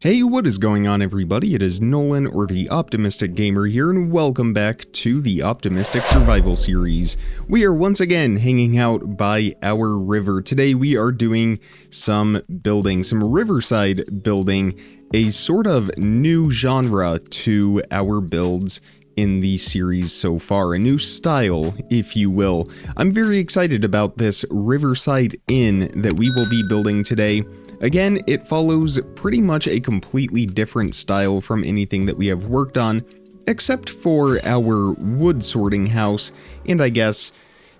Hey, what is going on, everybody? It is Nolan, or the Optimistic Gamer here, and welcome back to the Optimistic Survival Series. We are once again hanging out by our river. Today we are doing some building, some riverside building, a sort of new genre to our builds in the series so far, a new style, if you will. I'm very excited about this Riverside Inn that we will be building today. Again, it follows pretty much a completely different style from anything that we have worked on, except for our wood sorting house, and I guess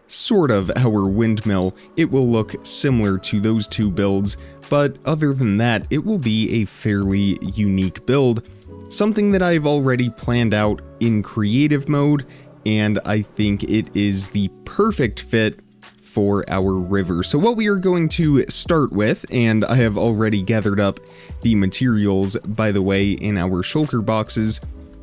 sort of our windmill. It will look similar to those two builds, but other than that, it will be a fairly unique build, something that I've already planned out in creative mode, and I think it is the perfect fit for our river. So what we are going to start with, and I have already gathered up the materials, by the way, in our shulker boxes,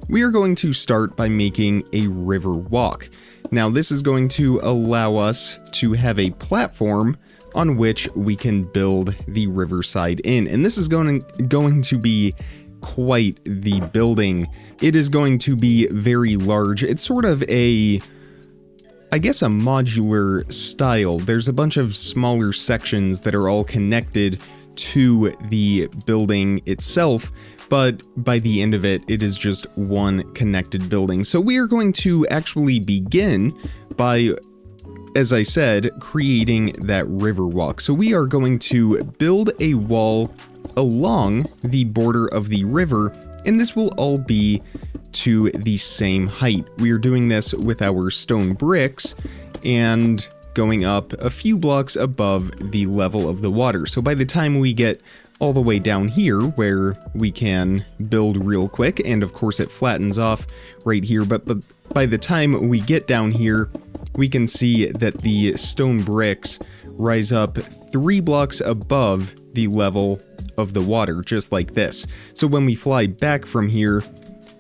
we are going to start by making a river walk. Now this is going to allow us to have a platform on which we can build the Riverside Inn, and this is going to be quite the building. It is going to be very large. It's sort of I guess a modular style. There's a bunch of smaller sections that are all connected to the building itself, but by the end of it, it is just one connected building. So we are going to actually begin by, as I said, creating that river walk. So we are going to build a wall along the border of the river, and this will all be to the same height. We are doing this with our stone bricks and going up a few blocks above the level of the water. So by the time we get all the way down here where we can build real quick, and of course it flattens off right here, but by the time we get down here, we can see that the stone bricks rise up 3 blocks above the level of the water, just like this. So when we fly back from here,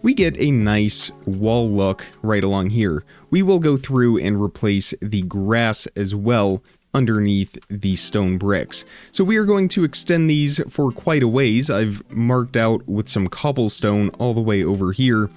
we get a nice wall look right along here. We will go through and replace the grass as well underneath the stone bricks. So we are going to extend these for quite a ways. I've marked out with some cobblestone all the way over here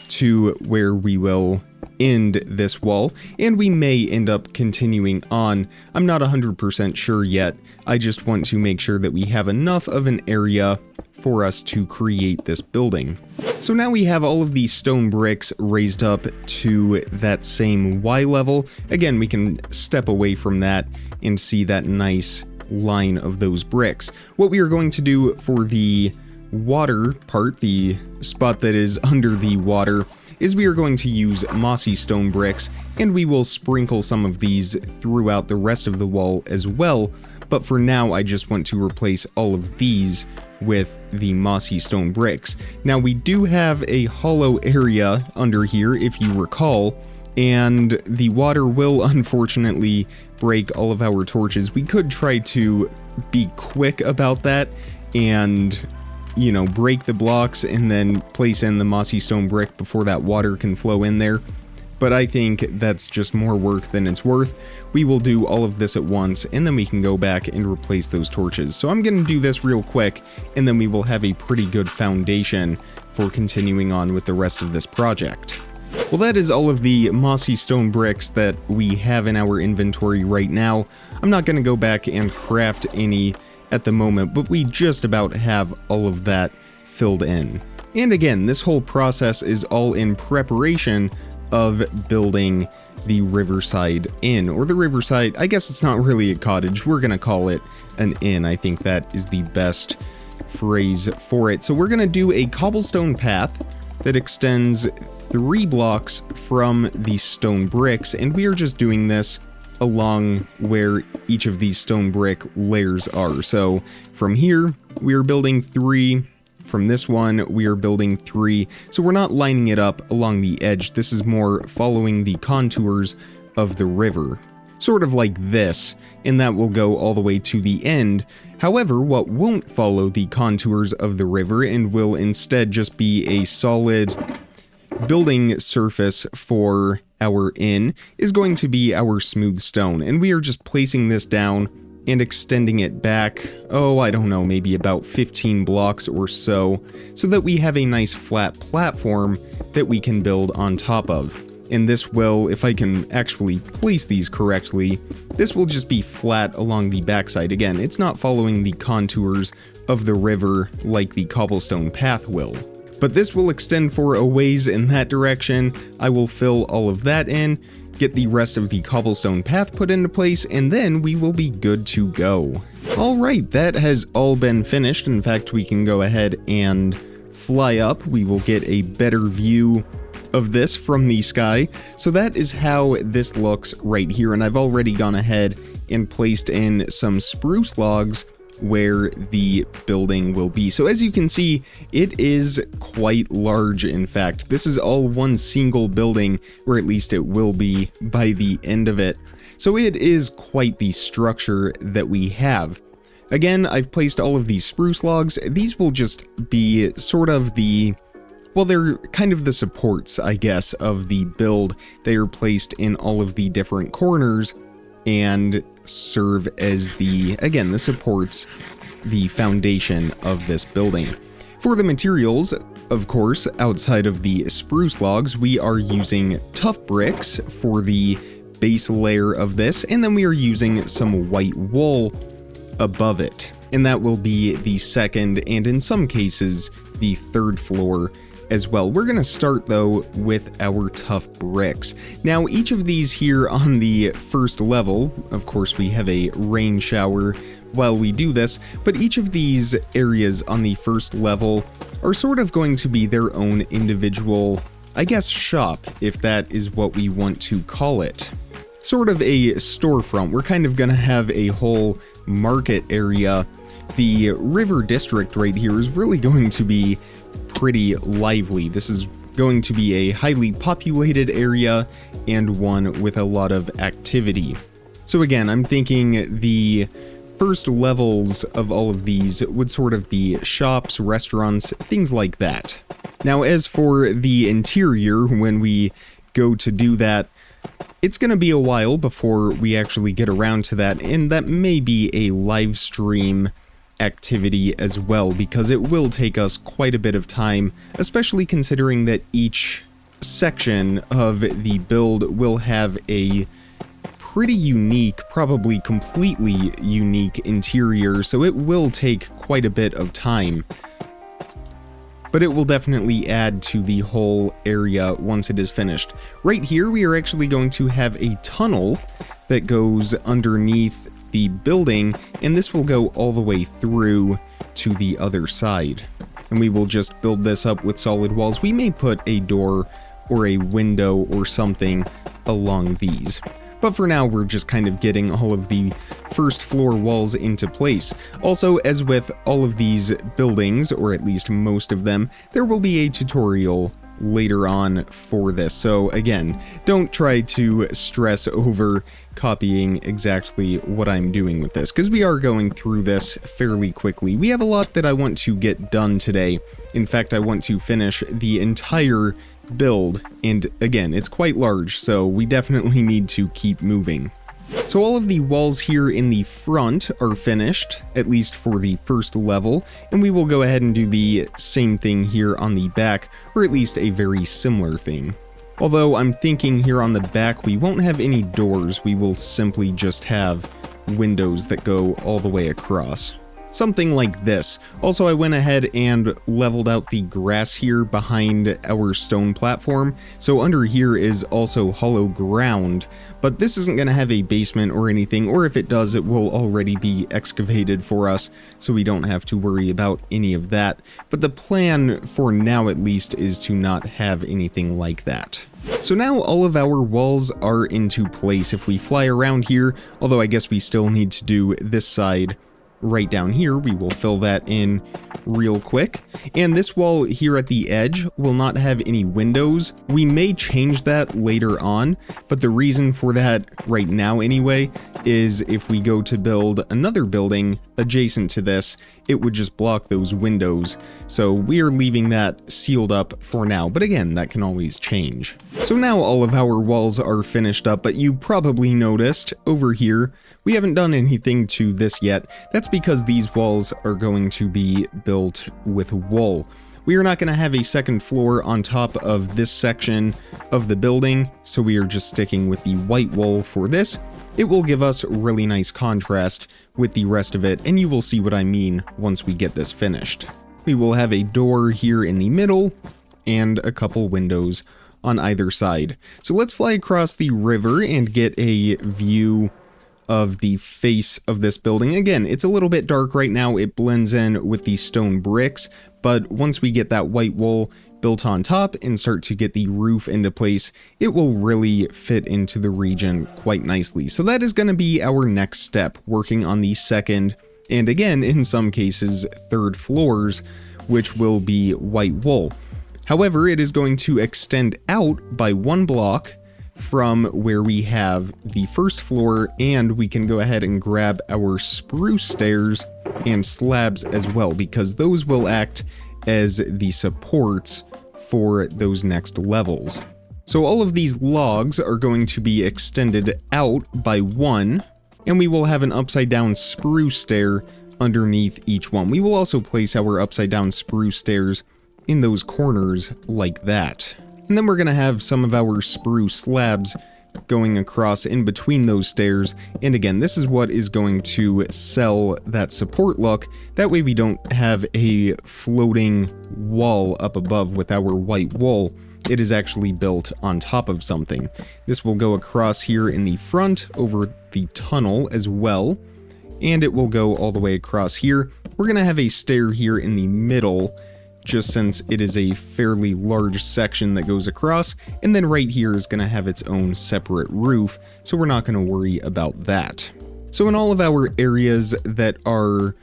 to where we will end this wall, and we may end up continuing on. I'm not 100% sure yet. I just want to make sure that we have enough of an area for us to create this building. So now we have all of these stone bricks raised up to that same Y level. Again, we can step away from that and see that nice line of those bricks. What we are going to do for the water part, the spot that is under the water, is we are going to use mossy stone bricks, and we will sprinkle some of these throughout the rest of the wall as well. But for now, I just want to replace all of these with the mossy stone bricks. Now we do have a hollow area under here, if you recall, and the water will unfortunately break all of our torches. We could try to be quick about that and, you know, break the blocks and then place in the mossy stone brick before that water can flow in there. But I think that's just more work than it's worth. We will do all of this at once, and then we can go back and replace those torches. So I'm going to do this real quick, and then we will have a pretty good foundation for continuing on with the rest of this project. Well, that is all of the mossy stone bricks that we have in our inventory right now. I'm not going to go back and craft any at the moment, but we just about have all of that filled in. And again, this whole process is all in preparation of building the Riverside Inn, or the Riverside, I guess it's not really a cottage, we're gonna call it an inn. I think that is the best phrase for it. So we're gonna do a cobblestone path that extends 3 blocks from the stone bricks, and we are just doing this along where each of these stone brick layers are. So from here, we are building 3. From this one, we are building 3. So we're not lining it up along the edge. This is more following the contours of the river. Sort of like this, and that will go all the way to the end. However, what won't follow the contours of the river and will instead just be a solid building surface for our inn is going to be our smooth stone. And we are just placing this down and extending it back, oh, I don't know, maybe about 15 blocks or so that we have a nice flat platform that we can build on top of. And this will, if I can actually place these correctly, this will just be flat along the backside. Again, it's not following the contours of the river like the cobblestone path will. But this will extend for a ways in that direction. I will fill all of that in, get the rest of the cobblestone path put into place, and then we will be good to go. Alright, that has all been finished. In fact, we can go ahead and fly up. We will get a better view of this from the sky. So that is how this looks right here, and I've already gone ahead and placed in some spruce logs where the building will be. So as you can see, it is quite large. In fact, this is all one single building, or at least it will be by the end of it. So it is quite the structure that we have. Again, I've placed all of these spruce logs. These will just be sort of the, well, they're kind of the supports, I guess, of the build. They are placed in all of the different corners and serve as the, again, the supports, the foundation of this building. For the materials, of course, outside of the spruce logs, we are using tough bricks for the base layer of this, and then we are using some white wool above it. And that will be the second, and in some cases, the third floor as well. We're going to start though with our tough bricks. Now each of these here on the first level, of course we have a rain shower while we do this, but each of these areas on the first level are sort of going to be their own individual, I guess, shop, if that is what we want to call it. Sort of a storefront. We're kind of going to have a whole market area. The river district right here is really going to be pretty lively. This is going to be a highly populated area and one with a lot of activity. So again, I'm thinking the first levels of all of these would sort of be shops, restaurants, things like that. Now as for the interior, when we go to do that, it's going to be a while before we actually get around to that, and that may be a live stream activity as well, because it will take us quite a bit of time, especially considering that each section of the build will have a pretty unique, probably completely unique interior, so it will take quite a bit of time. But it will definitely add to the whole area once it is finished. Right here, we are actually going to have a tunnel that goes underneath the building, and this will go all the way through to the other side. And we will just build this up with solid walls. We may put a door or a window or something along these. But for now, we're just kind of getting all of the first floor walls into place. Also, as with all of these buildings, or at least most of them, there will be a tutorial later on for this. So again, don't try to stress over copying exactly what I'm doing with this, because we are going through this fairly quickly. We have a lot that I want to get done today. In fact, I want to finish the entire build, and again, it's quite large, so we definitely need to keep moving. So all of the walls here in the front are finished, at least for the first level, and we will go ahead and do the same thing here on the back, or at least a very similar thing. Although I'm thinking here on the back we won't have any doors, we will simply just have windows that go all the way across. Something like this. Also, I went ahead and leveled out the grass here behind our stone platform, so under here is also hollow ground, but this isn't going to have a basement or anything, or if it does, it will already be excavated for us, so we don't have to worry about any of that. But the plan, for now at least, is to not have anything like that. So now all of our walls are into place. If we fly around here, although I guess we still need to do this side right down here, we will fill that in real quick. And this wall here at the edge will not have any windows. We may change that later on, but the reason for that right now anyway is if we go to build another building adjacent to this, it would just block those windows. So we are leaving that sealed up for now, but again, that can always change. So now all of our walls are finished up, but you probably noticed over here, we haven't done anything to this yet. That's because these walls are going to be built with wool. We are not going to have a second floor on top of this section of the building, so we are just sticking with the white wool for this. It will give us really nice contrast with the rest of it, and you will see what I mean once we get this finished. We will have a door here in the middle, and a couple windows on either side. So let's fly across the river and get a view of the face of this building. Again, it's a little bit dark right now, it blends in with the stone bricks, but once we get that white wool built on top and start to get the roof into place, it will really fit into the region quite nicely. So that is going to be our next step, working on the second, and again, in some cases, third floors, which will be white wool. However, it is going to extend out by 1 block from where we have the first floor, and we can go ahead and grab our spruce stairs and slabs as well, because those will act as the supports for those next levels. So all of these logs are going to be extended out by 1, and we will have an upside down spruce stair underneath each one. We will also place our upside down spruce stairs in those corners like that. And then we're going to have some of our spruce slabs going across in between those stairs. And again, this is what is going to sell that support look. That way we don't have a floating wall up above with our white wool. It is actually built on top of something. This will go across here in the front over the tunnel as well. And it will go all the way across here. We're going to have a stair here in the middle, just since it is a fairly large section that goes across, and then right here is going to have its own separate roof, so we're not going to worry about that. So in all of our areas that are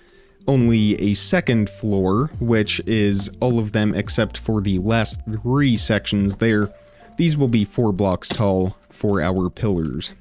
only a second floor, which is all of them except for the last 3 sections there, these will be 4 blocks tall for our pillars.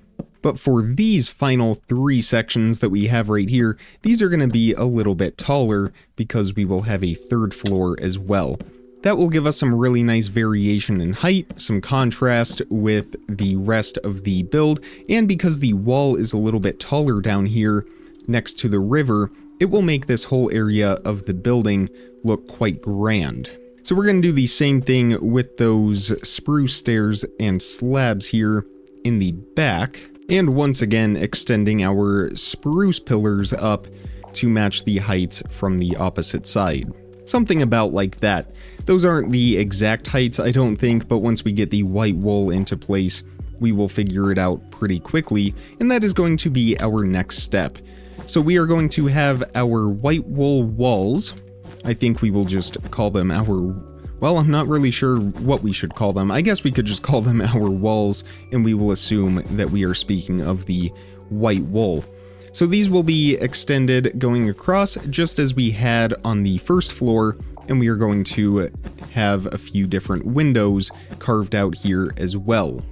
But for these final 3 sections that we have right here, these are going to be a little bit taller because we will have a 3rd floor as well. That will give us some really nice variation in height, some contrast with the rest of the build, and because the wall is a little bit taller down here next to the river, it will make this whole area of the building look quite grand. So we're going to do the same thing with those spruce stairs and slabs here in the back. And once again, extending our spruce pillars up to match the heights from the opposite side. Something about like that. Those aren't the exact heights, I don't think, but once we get the white wool into place, we will figure it out pretty quickly, and that is going to be our next step. So we are going to have our white wool walls. I think we will just call them our... Well, I'm not really sure what we should call them. I guess we could just call them our walls, and we will assume that we are speaking of the white wool. So these will be extended going across just as we had on the first floor, and we are going to have a few different windows carved out here as well.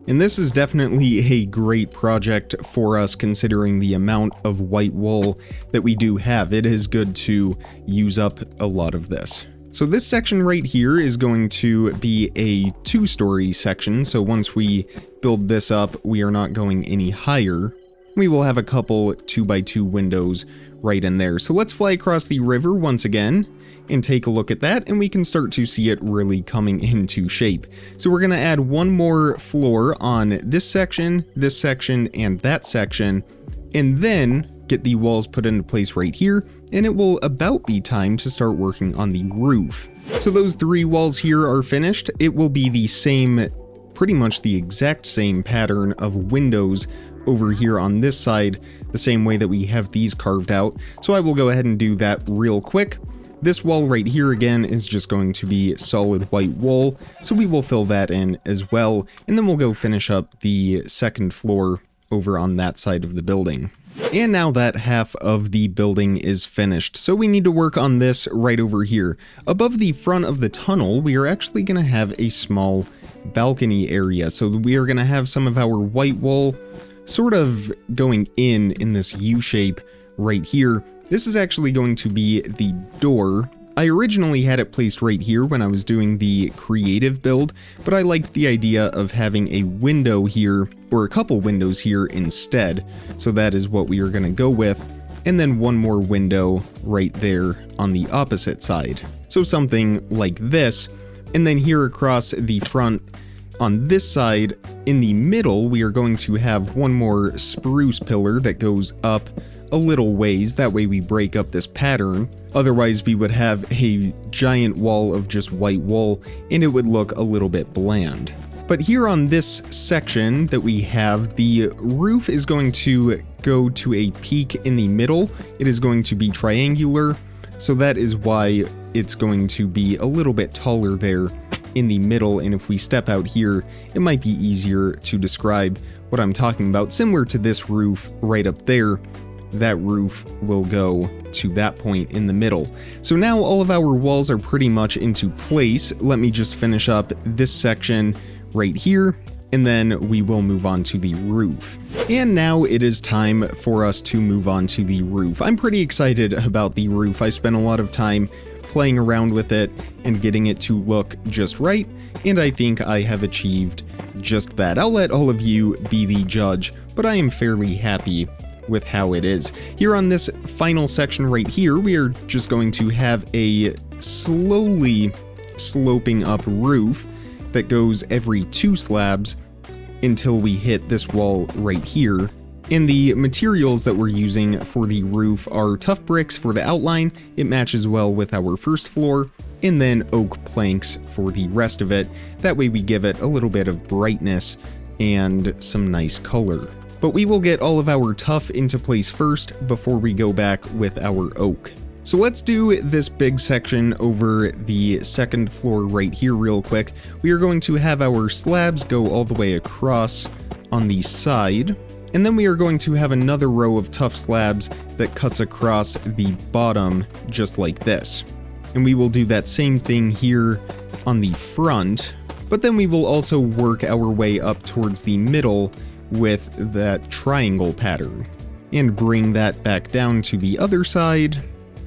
And this is definitely a great project for us considering the amount of white wool that we do have. It is good to use up a lot of this. So this section right here is going to be a 2-story section, so once we build this up, we are not going any higher. We will have a couple 2x2 windows right in there. So let's fly across the river once again and take a look at that, and we can start to see it really coming into shape. So we're going to add one more floor on this section, and that section, and then get the walls put into place right here, and it will about be time to start working on the roof. So those 3 walls here are finished. It will be the same, pretty much the exact same pattern of windows over here on this side, the same way that we have these carved out. So I will go ahead and do that real quick. This wall right here again is just going to be solid white wool, so we will fill that in as well, and then we'll go finish up the second floor over on that side of the building. And now that half of the building is finished, so we need to work on this right over here. Above the front of the tunnel, we are actually going to have a small balcony area, so we are going to have some of our white wool sort of going in this U shape right here, This is actually going to be the door. I originally had it placed right here when I was doing the creative build, but I liked the idea of having a window here, or a couple windows here instead, so that is what we are going to go with, and then one more window right there on the opposite side. So something like this, and then here across the front on this side, in the middle, we are going to have one more spruce pillar that goes up a little ways, that way we break up this pattern. Otherwise we would have a giant wall of just white wool and it would look a little bit bland. But here on this section that we have, the roof is going to go to a peak in the middle. It is going to be triangular, so that is why it's going to be a little bit taller there in the middle, and if we step out here, it might be easier to describe what I'm talking about. Similar to this roof right up there, that roof will go to that point in the middle. So now all of our walls are pretty much into place. Let me just finish up this section right here, and then we will move on to the roof. And now it is time for us to move on to the roof. I'm pretty excited about the roof. I spent a lot of time playing around with it and getting it to look just right, and I think I have achieved just that. I'll let all of you be the judge, but I am fairly happy with how it is. Here on this final section right here, we are just going to have a slowly sloping up roof that goes every 2 slabs until we hit this wall right here. And the materials that we're using for the roof are tough bricks for the outline. It matches well with our first floor, and then oak planks for the rest of it. That way we give it a little bit of brightness and some nice color. But we will get all of our tough into place first before we go back with our oak. So let's do this big section over the second floor right here real quick. We are going to have our slabs go all the way across on the side, and then we are going to have another row of tough slabs that cuts across the bottom just like this. And we will do that same thing here on the front, but then we will also work our way up towards the middle with that triangle pattern and bring that back down to the other side,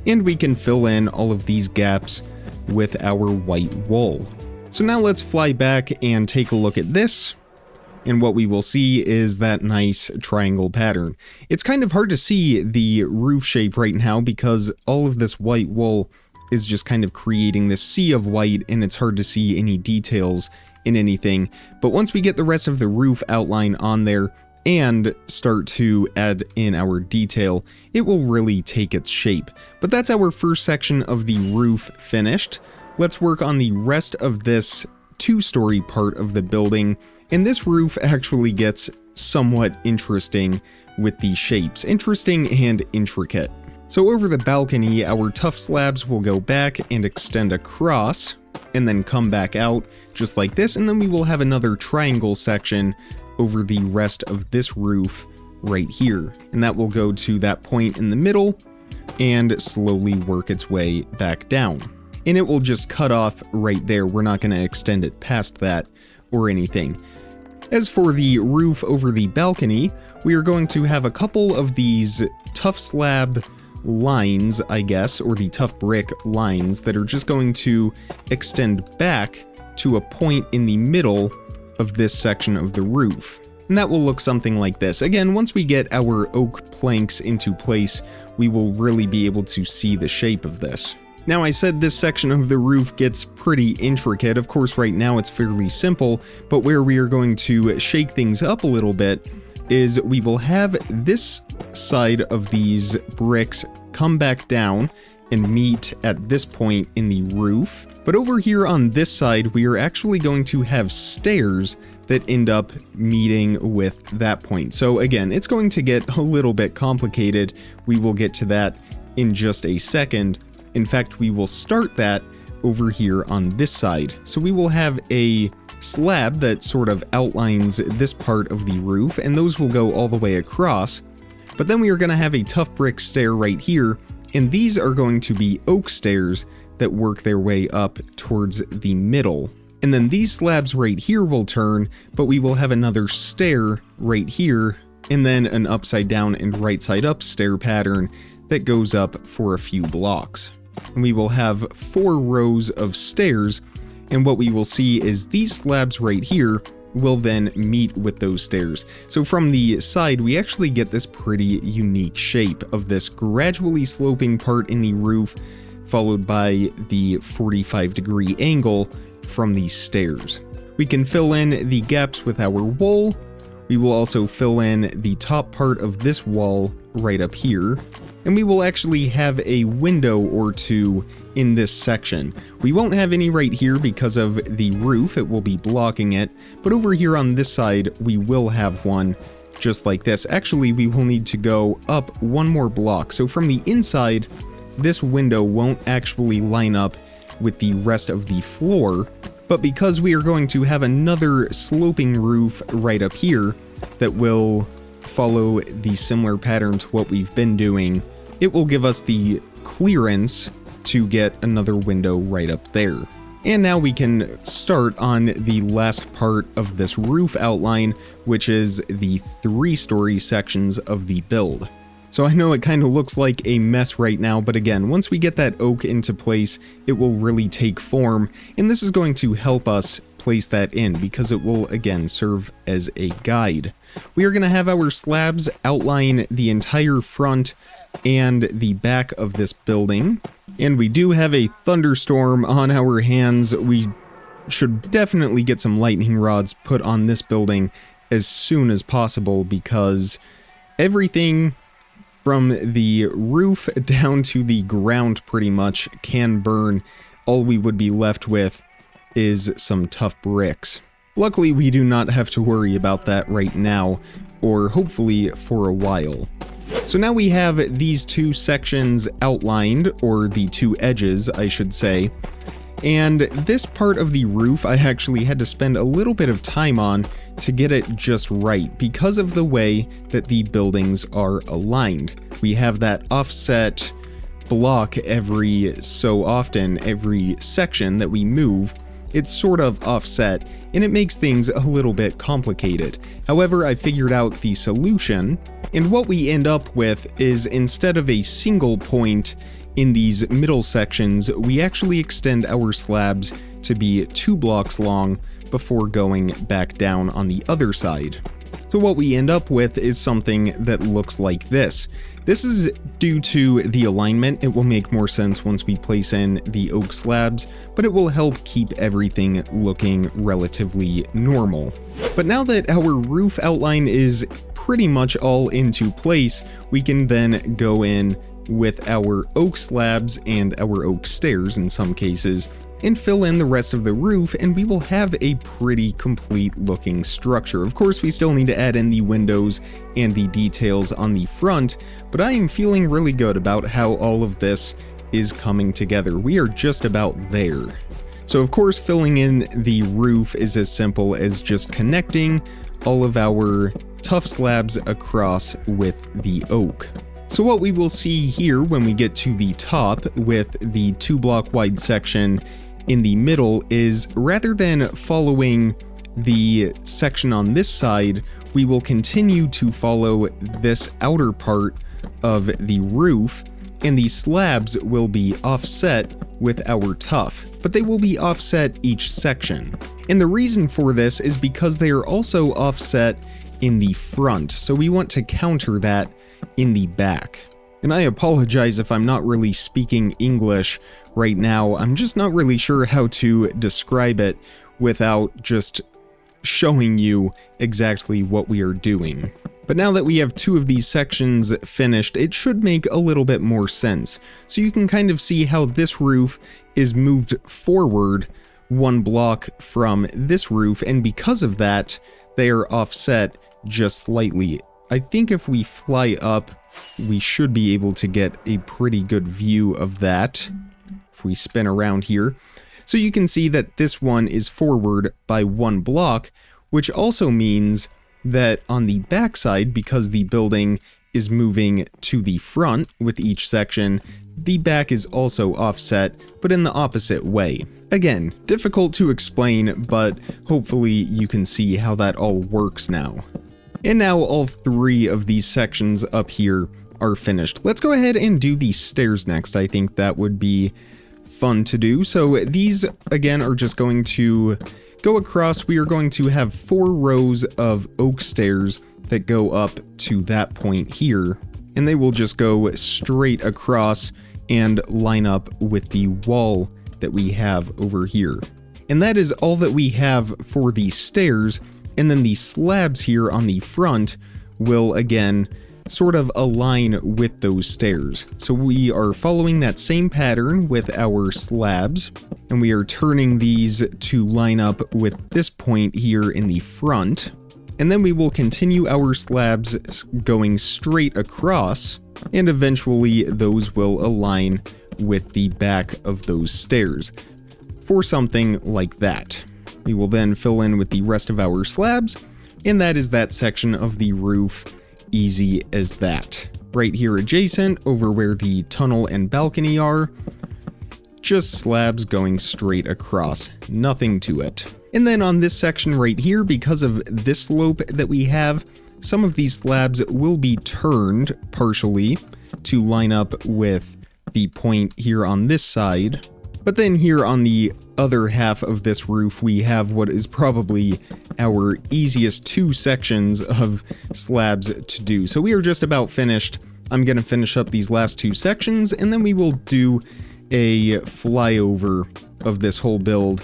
and we can fill in all of these gaps with our white wool. So now let's fly back and take a look at this, and what we will see is that nice triangle pattern. It's kind of hard to see the roof shape right now because all of this white wool is just kind of creating this sea of white, and it's hard to see any details in anything. But once we get the rest of the roof outline on there and start to add in our detail, it will really take its shape. But that's our first section of the roof finished. Let's work on the rest of this 2-story part of the building, and this roof actually gets somewhat interesting with the shapes. Interesting and intricate. So over the balcony, our tough slabs will go back and extend across, and then come back out just like this, and then we will have another triangle section over the rest of this roof right here, and that will go to that point in the middle and slowly work its way back down. And it will just cut off right there. We're not going to extend it past that or anything. As for the roof over the balcony, we are going to have a couple of these tough slab lines, I guess, or the tough brick lines that are just going to extend back to a point in the middle of this section of the roof. And that will look something like this. Again, once we get our oak planks into place, we will really be able to see the shape of this. Now, I said this section of the roof gets pretty intricate. Of course, right now it's fairly simple, but where we are going to shake things up a little bit is we will have this side of these bricks come back down and meet at this point in the roof. But over here on this side, we are actually going to have stairs that end up meeting with that point. So again, it's going to get a little bit complicated. We will get to that in just a second. In fact, we will start that over here on this side. So we will have a slab that sort of outlines this part of the roof, and those will go all the way across. But then we are going to have a tough brick stair right here, and these are going to be oak stairs that work their way up towards the middle. And then these slabs right here will turn, but we will have another stair right here, and then an upside down and right side up stair pattern that goes up for a few blocks. And we will have 4 rows of stairs, and what we will see is these slabs right here will then meet with those stairs. So from the side, we actually get this pretty unique shape of this gradually sloping part in the roof, followed by the 45-degree angle from these stairs. We can fill in the gaps with our wool. We will also fill in the top part of this wall right up here. And we will actually have a window or two in this section. We won't have any right here because of the roof, it will be blocking it, but over here on this side we will have one just like this. Actually, we will need to go up one more block, so from the inside this window won't actually line up with the rest of the floor, but because we are going to have another sloping roof right up here that will follow the similar pattern to what we've been doing, it will give us the clearance to get another window right up there. And now we can start on the last part of this roof outline, which is the 3-story sections of the build. So I know it kind of looks like a mess right now, but again, once we get that oak into place, it will really take form, and this is going to help us place that in because it will again serve as a guide. We are going to have our slabs outline the entire front and the back of this building, and we do have a thunderstorm on our hands. We should definitely get some lightning rods put on this building as soon as possible because everything from the roof down to the ground pretty much can burn. All we would be left with is some tough bricks. Luckily, we do not have to worry about that right now, or hopefully for a while. So now we have these 2 sections outlined, or the 2 edges, I should say. And this part of the roof I actually had to spend a little bit of time on to get it just right because of the way that the buildings are aligned. We have that offset block every so often, every section that we move. It's sort of offset, and it makes things a little bit complicated. However, I figured out the solution, and what we end up with is instead of a single point in these middle sections, we actually extend our slabs to be 2 blocks long before going back down on the other side. So what we end up with is something that looks like this. This is due to the alignment. It will make more sense once we place in the oak slabs, but it will help keep everything looking relatively normal. But now that our roof outline is pretty much all into place, we can then go in with our oak slabs and our oak stairs in some cases, and fill in the rest of the roof, and we will have a pretty complete looking structure. Of course, we still need to add in the windows and the details on the front, but I am feeling really good about how all of this is coming together. We are just about there. So of course, filling in the roof is as simple as just connecting all of our tough slabs across with the oak. So what we will see here when we get to the top with the 2-block wide section in the middle is, rather than following the section on this side, we will continue to follow this outer part of the roof, and the slabs will be offset with our tuff, but they will be offset each section. And the reason for this is because they are also offset in the front, so we want to counter that in the back. And I apologize if I'm not really speaking English right now. I'm just not really sure how to describe it without just showing you exactly what we are doing. But now that we have 2 of these sections finished, it should make a little bit more sense. So you can kind of see how this roof is moved forward 1 block from this roof, and because of that, they are offset just slightly. I think if we fly up, we should be able to get a pretty good view of that if we spin around here. So you can see that this one is forward by 1 block, which also means that on the backside, because the building is moving to the front with each section, the back is also offset, but in the opposite way. Again, difficult to explain, but hopefully you can see how that all works now. And now all 3 of these sections up here are finished. Let's go ahead and do the stairs next. I think that would be fun to do. So these, again, are just going to go across. We are going to have 4 rows of oak stairs that go up to that point here, and they will just go straight across and line up with the wall that we have over here. And that is all that we have for the stairs, and then the slabs here on the front will again sort of align with those stairs. So we are following that same pattern with our slabs, and we are turning these to line up with this point here in the front. And then we will continue our slabs going straight across, and eventually those will align with the back of those stairs for something like that. We will then fill in with the rest of our slabs, and that is that section of the roof. Easy as that. Right here adjacent, over where the tunnel and balcony are, just slabs going straight across, nothing to it. And then on this section right here, because of this slope that we have, some of these slabs will be turned partially to line up with the point here on this side. But then here on the other half of this roof, we have what is probably our easiest 2 sections of slabs to do. So we are just about finished. I'm going to finish up these last 2 sections, and then we will do a flyover of this whole build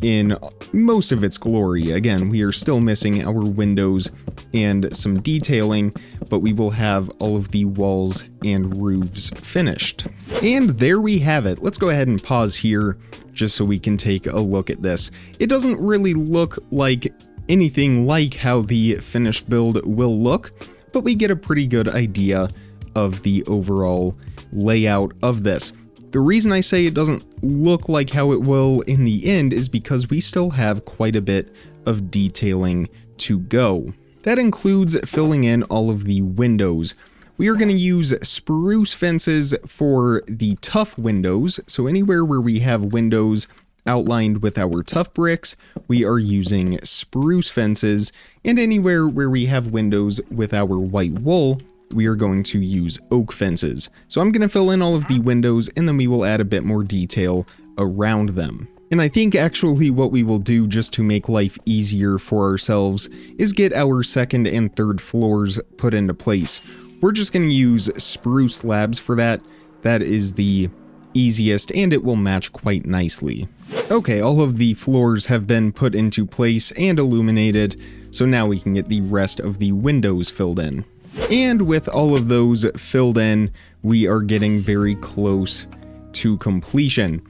in most of its glory. Again, we are still missing our windows and some detailing, but we will have all of the walls and roofs finished. And there we have it. Let's go ahead and pause here just so we can take a look at this. It doesn't really look like anything like how the finished build will look, but we get a pretty good idea of the overall layout of this. The reason I say it doesn't look like how it will in the end is because we still have quite a bit of detailing to go. That includes filling in all of the windows. We are going to use spruce fences for the tough windows, so anywhere where we have windows outlined with our tough bricks, we are using spruce fences, and anywhere where we have windows with our white wool, we are going to use oak fences. So I'm going to fill in all of the windows, and then we will add a bit more detail around them. And I think actually what we will do just to make life easier for ourselves is get our 2nd and 3rd floors put into place. We're just going to use spruce slabs for that. That is the easiest, and it will match quite nicely. Okay, all of the floors have been put into place and illuminated, so now we can get the rest of the windows filled in. And with all of those filled in, we are getting very close to completion.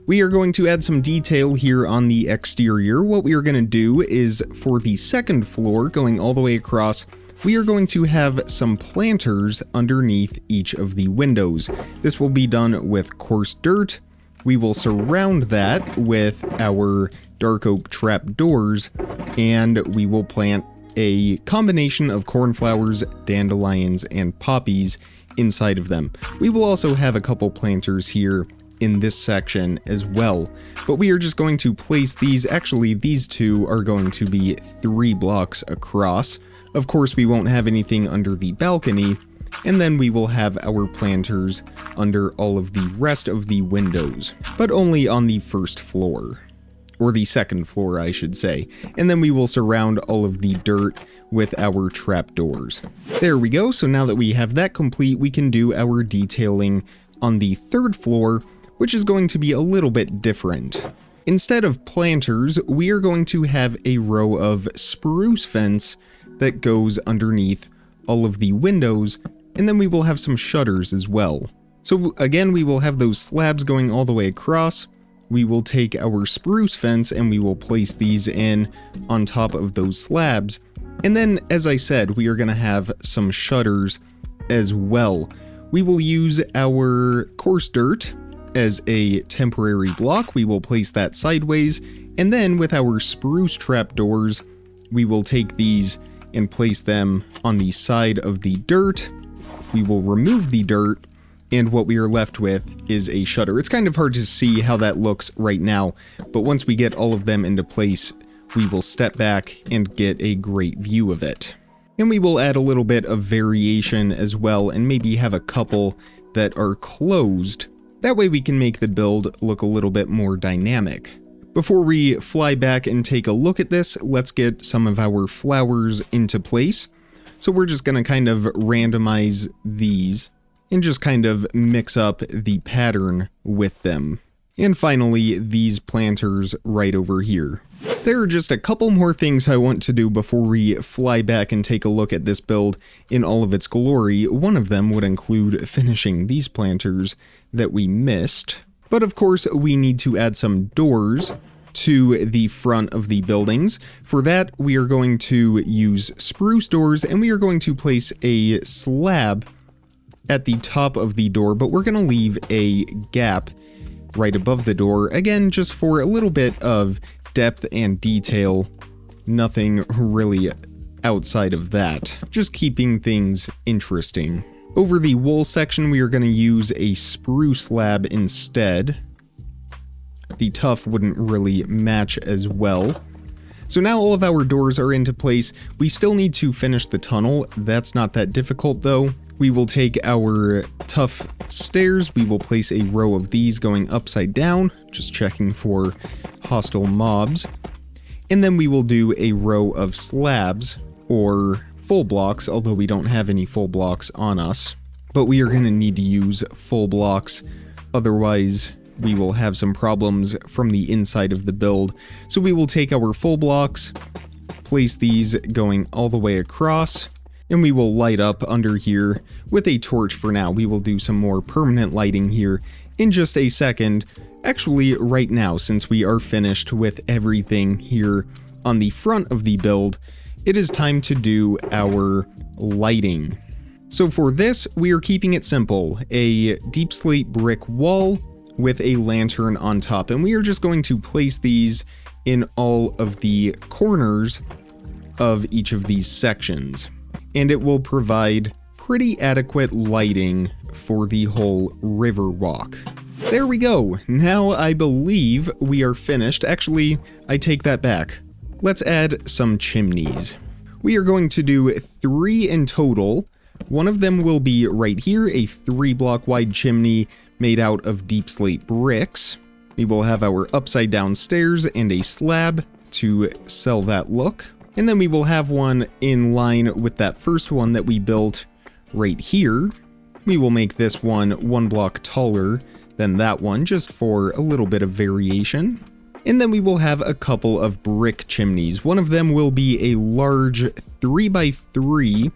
We are going to add some detail here on the exterior. What we are going to do is for the 2nd floor, going all the way across, we are going to have some planters underneath each of the windows. This will be done with coarse dirt. We will surround that with our dark oak trap doors, and we will plant a combination of cornflowers, dandelions, and poppies inside of them. We will also have a couple planters here in this section as well, but we are just going to place these. Actually, these 2 are going to be 3 blocks across. Of course, we won't have anything under the balcony, and then we will have our planters under all of the rest of the windows, but only on the 1st floor. Or the 2nd floor, I should say. And then we will surround all of the dirt with our trapdoors. There we go. So now that we have that complete, we can do our detailing on the 3rd floor, which is going to be a little bit different. Instead of planters, we are going to have a row of spruce fence that goes underneath all of the windows, and then we will have some shutters as well. So again, we will have those slabs going all the way across. We will take our spruce fence and we will place these in on top of those slabs. And then, as I said, we are going to have some shutters as well. We will use our coarse dirt as a temporary block. We will place that sideways. And then with our spruce trapdoors, we will take these and place them on the side of the dirt. We will remove the dirt, and what we are left with is a shutter. It's kind of hard to see how that looks right now, but once we get all of them into place, we will step back and get a great view of it. And we will add a little bit of variation as well, and maybe have a couple that are closed. That way we can make the build look a little bit more dynamic. Before we fly back and take a look at this, let's get some of our flowers into place. So we're just going to kind of randomize these and just kind of mix up the pattern with them. And finally, these planters right over here. There are just a couple more things I want to do before we fly back and take a look at this build in all of its glory. One of them would include finishing these planters that we missed. But of course, we need to add some doors to the front of the buildings. For that, we are going to use spruce doors, and we are going to place a slab at the top of the door, but we're going to leave a gap right above the door, again, just for a little bit of depth and detail. Nothing really outside of that, just keeping things interesting. Over the wool section, we are going to use a spruce slab instead. The tuff wouldn't really match as well. So now all of our doors are into place. We still need to finish the tunnel. That's not that difficult though. We will take our tough stairs. We will place a row of these going upside down, just checking for hostile mobs. And then we will do a row of slabs or full blocks, although we don't have any full blocks on us. But we are going to need to use full blocks, otherwise we will have some problems from the inside of the build. So we will take our full blocks, place these going all the way across, and we will light up under here with a torch for now. We will do some more permanent lighting here in just a second. Actually, right now, since we are finished with everything here on the front of the build, it is time to do our lighting. So for this, we are keeping it simple. A deep slate brick wall with a lantern on top, and we are just going to place these in all of the corners of each of these sections. And it will provide pretty adequate lighting for the whole river walk. There we go. Now I believe we are finished. Actually, I take that back. Let's add some chimneys. We are going to do 3 in total. One of them will be right here, a 3-block wide chimney made out of deep slate bricks. We will have our upside down stairs and a slab to sell that look. And then we will have one in line with that first one that we built right here. We will make this one 1 block taller than that one, just for a little bit of variation. And then we will have a couple of brick chimneys. One of them will be a large 3x3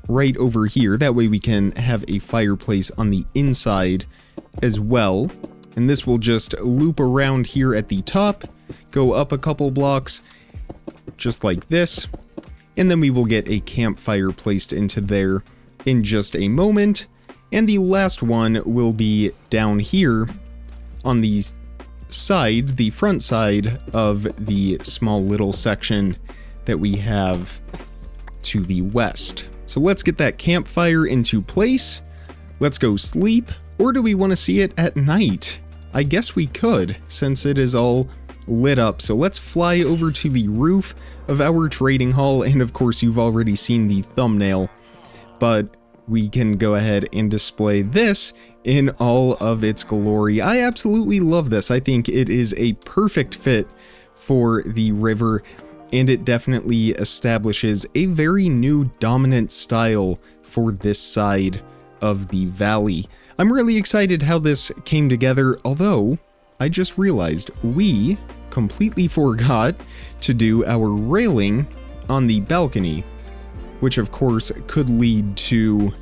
right over here. That way we can have a fireplace on the inside as well. And this will just loop around here at the top, go up a couple blocks, just like this, and then we will get a campfire placed into there in just a moment. And the last one will be down here on the side, the front side of the small little section that we have to the west. So let's get that campfire into place. Let's go sleep. Or do we want to see it at night? I guess we could, since it is all lit up. So let's fly over to the roof of our trading hall, and of course you've already seen the thumbnail, but we can go ahead and display this in all of its glory. I absolutely love this. I think it is a perfect fit for the river, and it definitely establishes a very new dominant style for this side of the valley. I'm really excited how this came together, although I just realized we completely forgot to do our railing on the balcony, which of course could lead to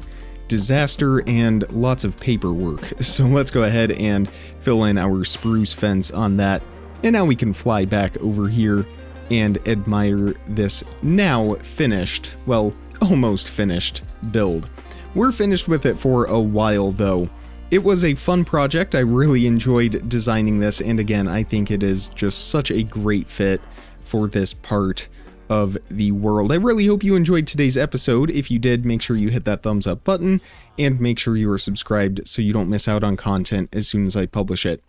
disaster and lots of paperwork. So let's go ahead and fill in our spruce fence on that. And now we can fly back over here and admire this now finished, well, almost finished build. We're finished with it for a while though. It was a fun project. I really enjoyed designing this, and again, I think it is just such a great fit for this part of the world. I really hope you enjoyed today's episode. If you did, make sure you hit that thumbs up button, and make sure you are subscribed so you don't miss out on content as soon as I publish it.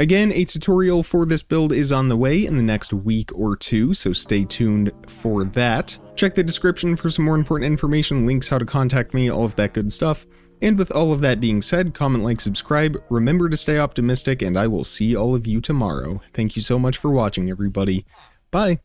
Again, a tutorial for this build is on the way in the next week or two, so stay tuned for that. Check the description for some more important information, links, how to contact me, all of that good stuff. And with all of that being said, comment, like, subscribe, remember to stay optimistic, and I will see all of you tomorrow. Thank you so much for watching, everybody. Bye!